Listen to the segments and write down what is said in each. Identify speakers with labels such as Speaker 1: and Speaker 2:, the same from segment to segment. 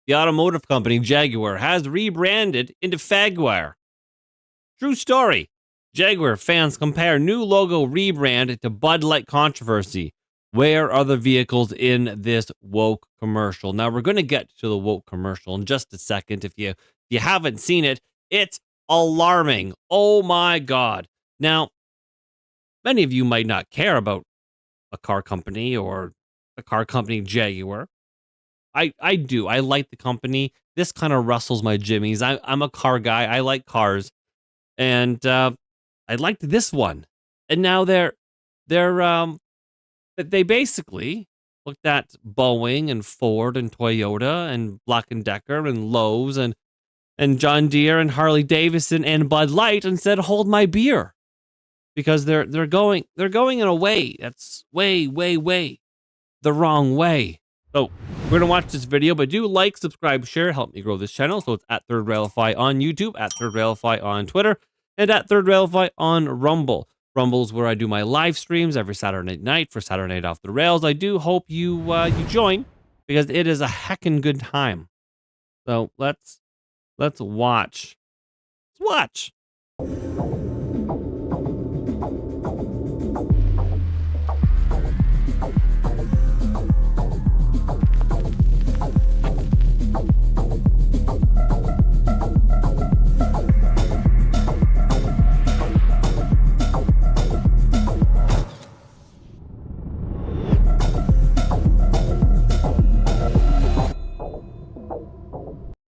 Speaker 1: the automotive company Jaguar has rebranded into Jaguar. True story. Jaguar fans compare new logo rebrand to Bud Light controversy. Where are the vehicles in this woke commercial? Now, we're going to get to the woke commercial in just a second. If you haven't seen it, it's alarming. Oh my God. Now, many of you might not care about a car company or a car company Jaguar. I do. I like the company. This kind of rustles my jimmies. I'm a car guy. I like cars. And I liked this one. And now they basically looked at Boeing and Ford and Toyota and Black and Decker and Lowe's and John Deere and Harley Davidson and Bud Light and said, "Hold my beer," because they're going in a way that's way the wrong way. So we're gonna watch this video, but do like, subscribe, share, help me grow this channel. So it's at Third Railify on YouTube, at Third Railify on Twitter, and at Third Railify on Rumble. Rumble's where I do my live streams every Saturday night for Saturday Night Off the Rails. I do hope you join, because it is a heckin' good time. So let's watch. Let's watch.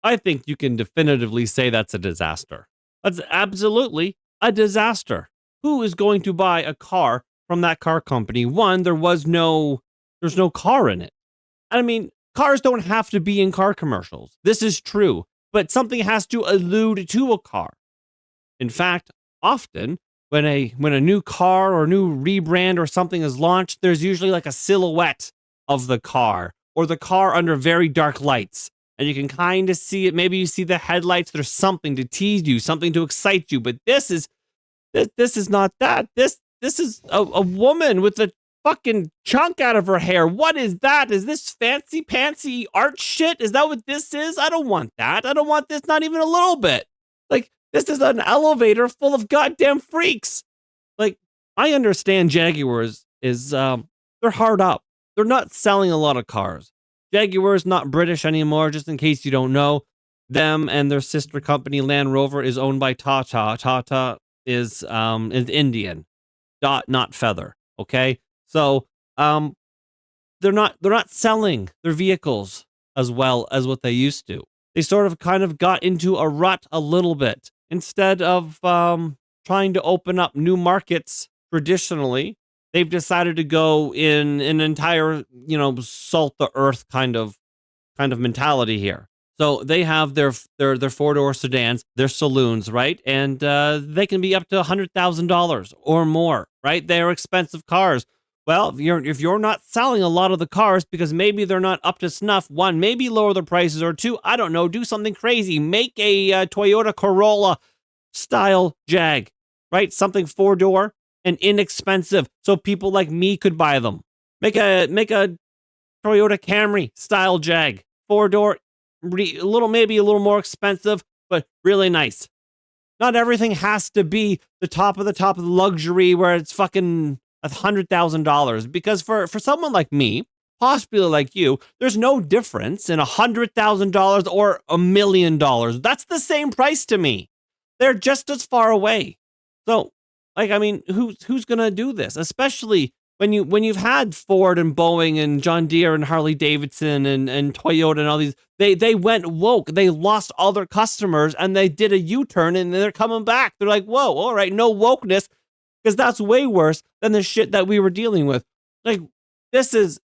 Speaker 1: I think you can definitively say that's a disaster. That's absolutely a disaster. Who is going to buy a car from that car company? One, there's no car in it. I mean, cars don't have to be in car commercials. This is true, but something has to allude to a car. In fact, often when a new car or new rebrand or something is launched, there's usually like a silhouette of the car or the car under very dark lights. And you can kind of see it. Maybe you see the headlights. There's something to tease you, something to excite you. But this is not that. This is a woman with a fucking chunk out of her hair. What is that? Is this fancy pantsy art shit? Is that what this is? I don't want that. I don't want this, not even a little bit. Like, this is an elevator full of goddamn freaks. Like, I understand Jaguars they're hard up. They're not selling a lot of cars. Jaguar is not British anymore, just in case you don't know. Them and their sister company Land Rover is owned by Tata. Tata is Indian. Dot, not feather. Okay? So they're not selling their vehicles as well as what they used to. They sort of kind of got into a rut a little bit. Instead of trying to open up new markets traditionally, they've decided to go in an entire, salt the earth kind of mentality here. So they have their 4-door sedans, their saloons, right? And they can be up to $100,000 or more, right? They're expensive cars. Well, if you're not selling a lot of the cars because maybe they're not up to snuff, one, maybe lower the prices, or two, I don't know, do something crazy. Make a Toyota Corolla style Jag, right? Something 4-door. And inexpensive, so people like me could buy them. Make a Toyota Camry style Jag, 4-door, maybe a little more expensive, but really nice. Not everything has to be the top of the luxury where it's fucking $100,000. Because for someone like me, possibly like you, there's no difference in $100,000 or $1 million. That's the same price to me. They're just as far away. So, like, I mean, who's gonna do this? Especially when you've had Ford and Boeing and John Deere and Harley Davidson and Toyota and all these, they went woke. They lost all their customers and they did a U-turn and they're coming back. They're like, whoa, all right, no wokeness, because that's way worse than the shit that we were dealing with. Like, this is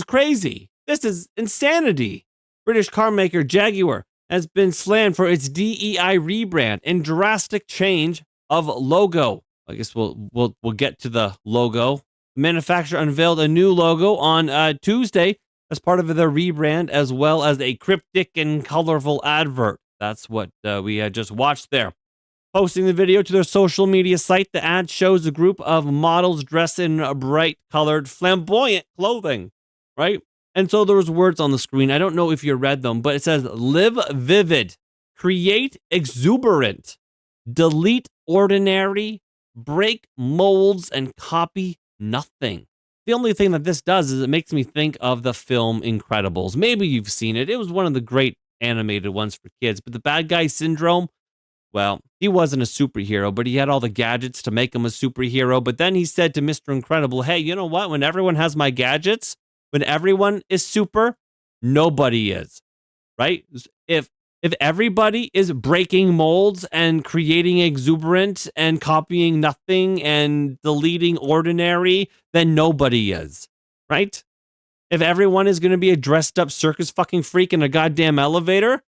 Speaker 1: crazy. This is insanity. British carmaker Jaguar has been slammed for its DEI rebrand and drastic change of logo. I guess we'll get to the logo. The manufacturer unveiled a new logo on Tuesday as part of their rebrand, as well as a cryptic and colorful advert. That's what we had just watched there. Posting the video to their social media site, the ad shows a group of models dressed in bright colored, flamboyant clothing, right? And so there was words on the screen. I don't know if you read them, but it says live vivid, create exuberant, delete ordinary, break molds, and copy nothing. The only thing that this does is it makes me think of the film Incredibles. Maybe you've seen it. It was one of the great animated ones for kids, but the bad guy syndrome, well, he wasn't a superhero, but he had all the gadgets to make him a superhero. But then he said to Mr. Incredible, hey, you know what? When everyone has my gadgets, when everyone is super, nobody is, right? If everybody is breaking molds and creating exuberant and copying nothing and deleting ordinary, then nobody is, right? If everyone is going to be a dressed up circus fucking freak in a goddamn elevator,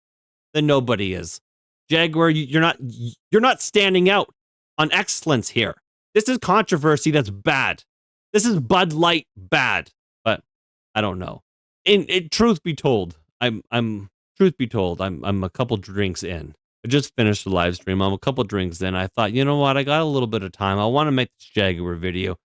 Speaker 1: then nobody is. Jaguar, you're not standing out on excellence here. This is controversy that's bad. This is Bud Light bad, but I don't know. Truth be told, I'm a couple drinks in. I just finished the live stream. I'm a couple drinks in. I thought, you know what? I got a little bit of time. I want to make this Jaguar video.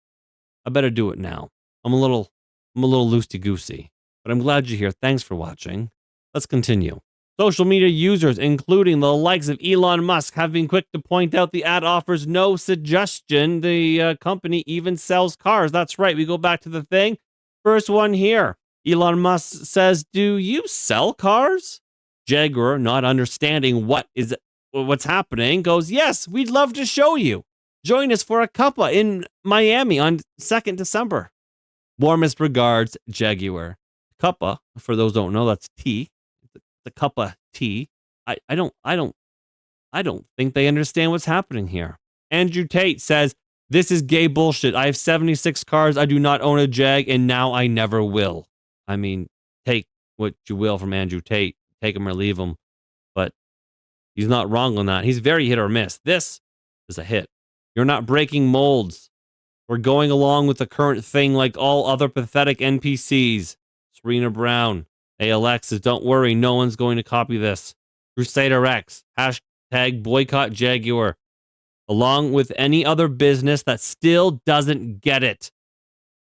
Speaker 1: I better do it now. I'm a little loosey goosey, but I'm glad you're here. Thanks for watching. Let's continue. Social media users, including the likes of Elon Musk, have been quick to point out the ad offers no suggestion the company even sells cars. That's right. We go back to the thing. First one here. Elon Musk says, do you sell cars? Jaguar, not understanding what's happening, goes, yes, we'd love to show you. Join us for a cuppa in Miami on 2nd December. Warmest regards, Jaguar. Cuppa, for those who don't know, that's tea. The cuppa tea. I don't think they understand what's happening here. Andrew Tate says, this is gay bullshit. I have 76 cars. I do not own a Jag, and now I never will. I mean, take what you will from Andrew Tate. Take him or leave him. But he's not wrong on that. He's very hit or miss. This is a hit. You're not breaking molds. We're going along with the current thing like all other pathetic NPCs. Serena Brown. Hey, Alexis, don't worry. No one's going to copy this. Crusader X. Hashtag boycott Jaguar. Along with any other business that still doesn't get it.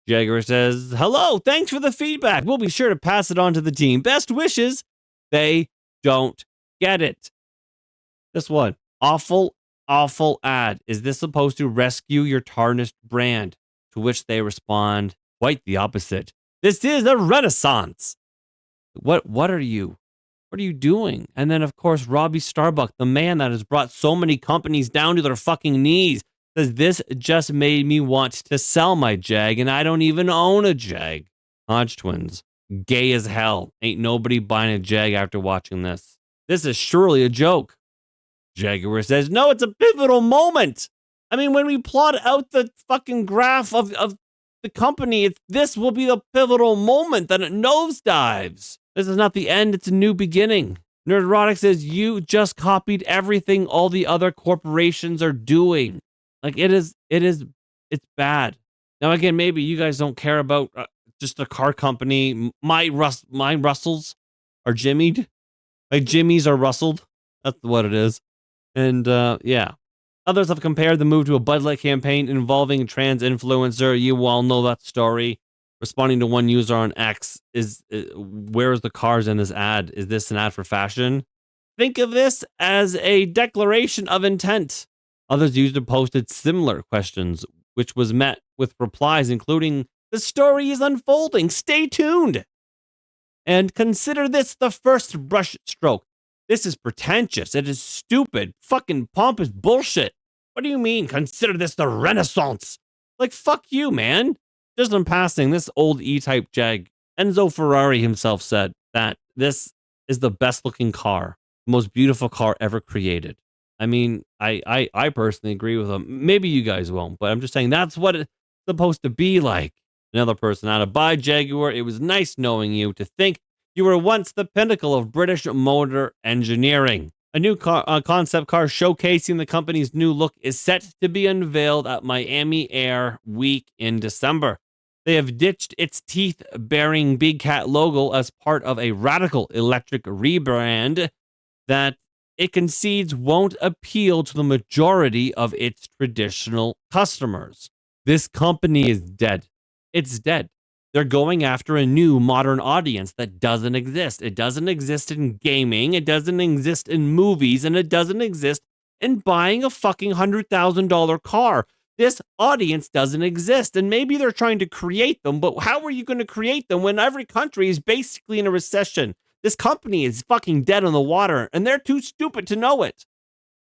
Speaker 1: Jaguar says, hello, thanks for the feedback. We'll be sure to pass it on to the team. Best wishes. They don't get it. This one. Awful ad. Is this supposed to rescue your tarnished brand? To which they respond, quite the opposite. This is a renaissance. What are you doing? And then, of course, Robbie Starbuck, the man that has brought so many companies down to their fucking knees, says, this just made me want to sell my Jag, and I don't even own a Jag. Hodge twins. Gay as hell. Ain't nobody buying a Jag after watching this. This is surely a joke. Jaguar says, no, it's a pivotal moment. I mean, when we plot out the fucking graph of the company, this will be the pivotal moment that it nosedives. This is not the end, it's a new beginning. Nerdrotic says, you just copied everything all the other corporations are doing. Like, it's bad. Now, again, maybe you guys don't care about just a car company. My Russells are jimmied. My Jimmies are rustled. That's what it is. And, yeah. Others have compared the move to a Bud Light campaign involving a trans influencer. You all know that story. Responding to one user on X where's the cars in this ad? Is this an ad for fashion? Think of this as a declaration of intent. Others users posted similar questions, which was met with replies including, the story is unfolding. Stay tuned. And consider this the first brush stroke. This is pretentious. It is stupid. Fucking pompous bullshit. What do you mean? Consider this the Renaissance. Like, fuck you, man. Just in passing, this old E-Type Jag, Enzo Ferrari himself said that this is the best looking car, the most beautiful car ever created. I mean, I personally agree with him. Maybe you guys won't, but I'm just saying that's what it's supposed to be like. Another person out of Bye Jaguar. It was nice knowing you. To think you were once the pinnacle of British motor engineering. A new concept car showcasing the company's new look is set to be unveiled at Miami Air Week in December. They have ditched its teeth-bearing Big Cat logo as part of a radical electric rebrand that it concedes won't appeal to the majority of its traditional customers. This company is dead. It's dead. They're going after a new modern audience that doesn't exist. It doesn't exist in gaming. It doesn't exist in movies, and it doesn't exist in buying a fucking $100,000 car. This audience doesn't exist. And maybe they're trying to create them, but how are you going to create them when every country is basically in a recession? This company is fucking dead in the water, and they're too stupid to know it.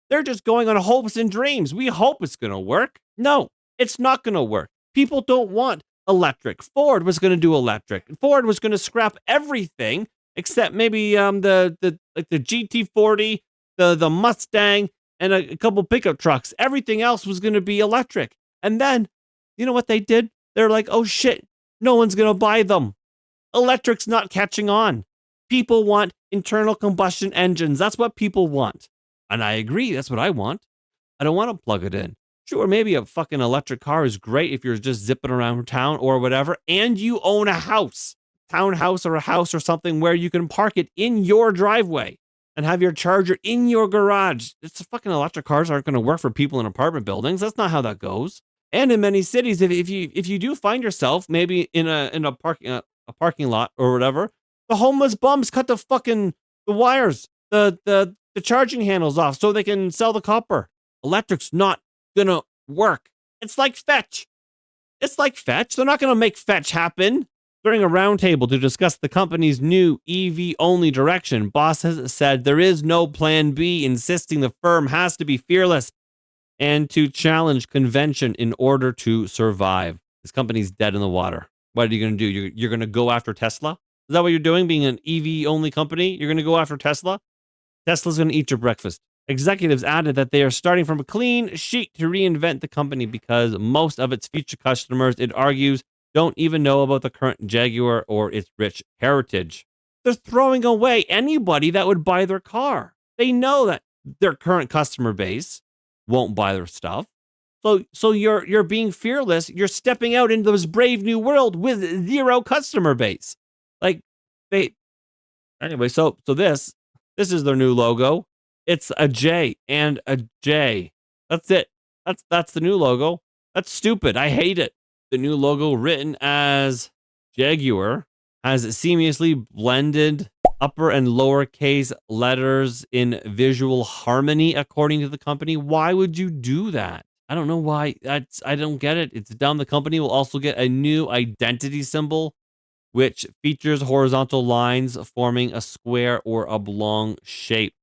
Speaker 1: They're just going on hopes and dreams. We hope it's going to work. No, it's not going to work. People don't want electric. Ford was going to do electric. Ford was going to scrap everything except maybe the GT40, the Mustang, and a couple pickup trucks. Everything else was going to be electric. And then, you know what they did? They're like, oh shit, no one's going to buy them. Electric's not catching on. People want internal combustion engines. That's what people want. And I agree, that's what I want. I don't want to plug it in. Sure, maybe a fucking electric car is great if you're just zipping around town or whatever, and you own a house, townhouse or a house or something where you can park it in your driveway and have your charger in your garage. It's fucking electric cars aren't going to work for people in apartment buildings. That's not how that goes. And in many cities, if you do find yourself maybe in a parking lot or whatever, the homeless bums cut the wires, the charging handles off so they can sell the copper. Electric's not gonna work. It's like Fetch. They're not gonna make Fetch happen. During a roundtable to discuss the company's new EV-only direction, Boss has said there is no plan B, insisting the firm has to be fearless and to challenge convention in order to survive. This company's dead in the water. What are you gonna do? You're gonna go after Tesla? Is that what you're doing, being an EV-only company? You're gonna go after Tesla? Tesla's going to eat your breakfast. Executives added that they are starting from a clean sheet to reinvent the company because most of its future customers, it argues, don't even know about the current Jaguar or its rich heritage. They're throwing away anybody that would buy their car. They know that their current customer base won't buy their stuff. So you're being fearless. You're stepping out into this brave new world with zero customer base. Anyway, so this is their new logo. It's a J and a J. That's it. That's the new logo. That's stupid. I hate it. The new logo, written as Jaguar, has seamlessly blended upper and lowercase letters in visual harmony, according to the company. Why would you do that? I don't know why. I don't get it. It's dumb. The company will also get a new identity symbol, which features horizontal lines forming a square or oblong shape.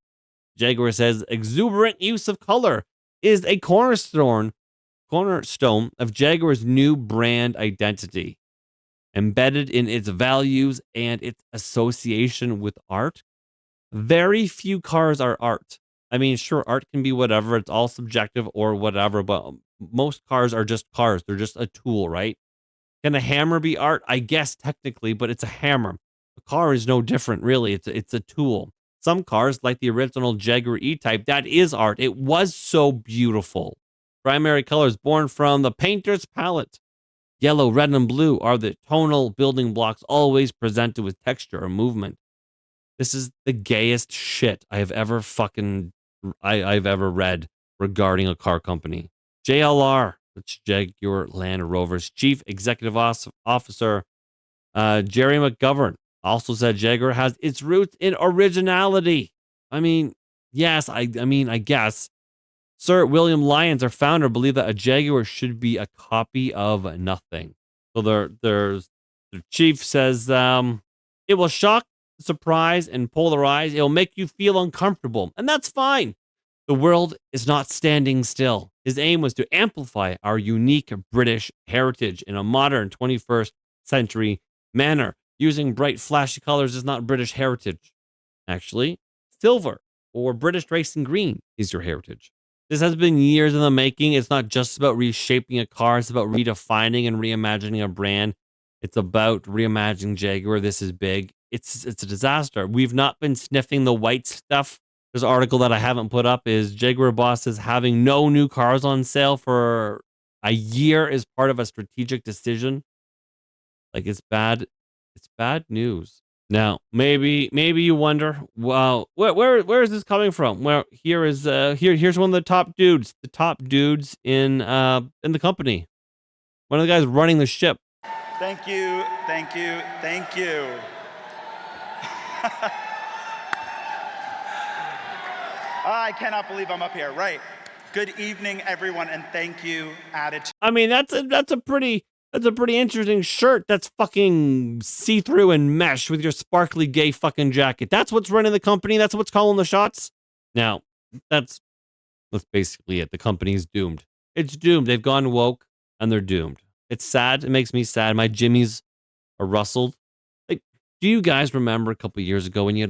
Speaker 1: Jaguar says exuberant use of color is a cornerstone of Jaguar's new brand identity, embedded in its values and its association with art. Very few cars are art. I mean, sure, art can be whatever. It's all subjective or whatever, but most cars are just cars. They're just a tool, right? Can a hammer be art? I guess technically, but it's a hammer. A car is no different, really. It's a tool. Some cars, like the original Jaguar E-Type, that is art. It was so beautiful. Primary colors born from the painter's palette. Yellow, red, and blue are the tonal building blocks always presented with texture or movement. This is the gayest shit I've ever read regarding a car company. JLR, that's Jaguar Land Rover's chief executive officer, Jerry McGovern, also said Jaguar has its roots in originality. I mean, yes, I guess. Sir William Lyons, our founder, believed that a Jaguar should be a copy of nothing. So the chief says it will shock, surprise, and polarize. It will make you feel uncomfortable, and that's fine. The world is not standing still. His aim was to amplify our unique British heritage in a modern 21st century manner. Using bright, flashy colors is not British heritage. Actually, silver or British racing green is your heritage. This has been years in the making. It's not just about reshaping a car. It's about redefining and reimagining a brand. It's about reimagining Jaguar. This is big. It's a disaster. We've not been sniffing the white stuff. There's an article that I haven't put up is Jaguar boss is having no new cars on sale for a year is part of a strategic decision. Like, it's bad. It's bad news. Now, maybe you wonder, well, where is this coming from? Well, here's one of the top dudes in the company. One of the guys running the ship.
Speaker 2: Thank you, thank you, thank you. I cannot believe I'm up here. Right. Good evening, everyone, and thank you, Attitude.
Speaker 1: I mean, that's a pretty interesting shirt. That's fucking see-through and mesh with your sparkly gay fucking jacket. That's what's running the company. That's what's calling the shots. Now, that's basically it. The company's doomed. It's doomed. They've gone woke and they're doomed. It's sad. It makes me sad. My jimmies are rustled. Like, do you guys remember a couple years ago when you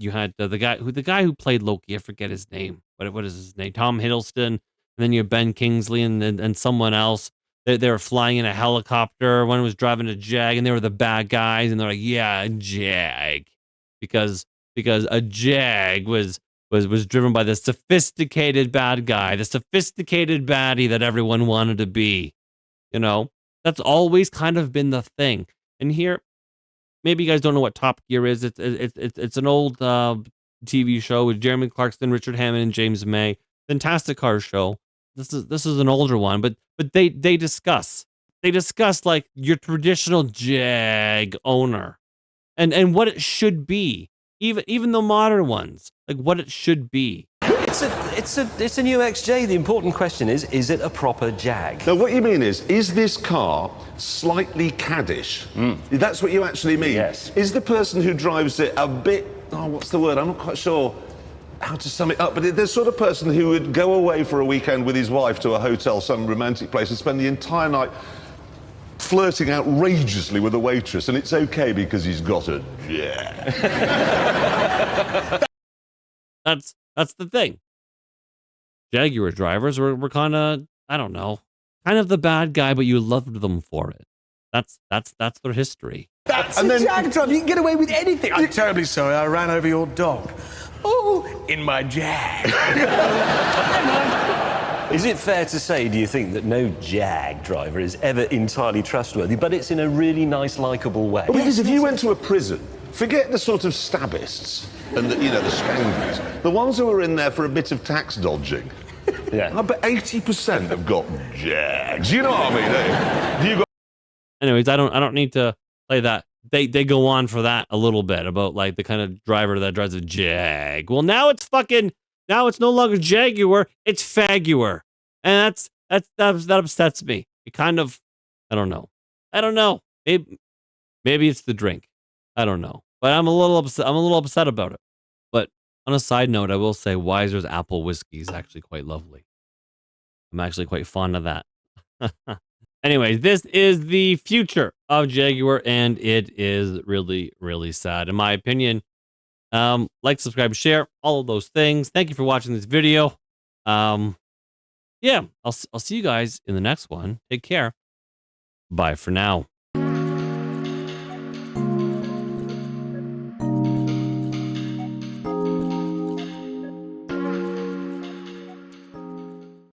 Speaker 1: had the guy who played Loki? I forget his name. What is his name? Tom Hiddleston. And then you have Ben Kingsley and someone else. They were flying in a helicopter. One was driving a Jag, and they were the bad guys. And they're like, yeah, a Jag, because a Jag was driven by the sophisticated bad guy, the sophisticated baddie that everyone wanted to be. You know, that's always kind of been the thing. And here, maybe you guys don't know what Top Gear is. It's an old TV show with Jeremy Clarkson, Richard Hammond, and James May. Fantastic car show. This is an older one, but they discuss like your traditional Jag owner and what it should be. Even the modern ones, like what it should be.
Speaker 3: It's a new XJ. The important question is it a proper Jag?
Speaker 4: Now, what you mean is this car slightly caddish? That's what you actually mean?
Speaker 3: Yes.
Speaker 4: Is the person who drives it a bit, what's the word? I'm not quite sure how to sum it up, but the sort of person who would go away for a weekend with his wife to a hotel, some romantic place, and spend the entire night flirting outrageously with a waitress, and it's okay because he's got a Jag.
Speaker 1: That's the thing. Jaguar drivers were kind of, I don't know, kind of the bad guy, but you loved them for it. That's their history.
Speaker 5: That's a Jag driver. You can get away with anything. I'm terribly sorry. I ran over your dog. Oh, in my Jag.
Speaker 3: Is it fair to say, do you think, that no Jag driver is ever entirely trustworthy, but it's in a really nice, likeable way?
Speaker 4: Well, because if you went to a prison, forget the sort of stabbists and the skangies, the ones who are in there for a bit of tax dodging.
Speaker 3: Yeah.
Speaker 4: I bet 80% have got Jags. You know what I mean? Have you got?
Speaker 1: Anyways, I don't need to play that. They go on for that a little bit about like the kind of driver that drives a Jag. Well, now it's no longer Jaguar, it's Faguar. And that upsets me. It kind of, I don't know. Maybe it's the drink. I don't know. But I'm a little upset about it. But on a side note, I will say Weiser's apple whiskey is actually quite lovely. I'm actually quite fond of that. Anyways, this is the future of Jaguar, and it is really, really sad, in my opinion. Like, subscribe, share, all of those things. Thank you for watching this video. Yeah, I'll see you guys in the next one. Take care. Bye for now.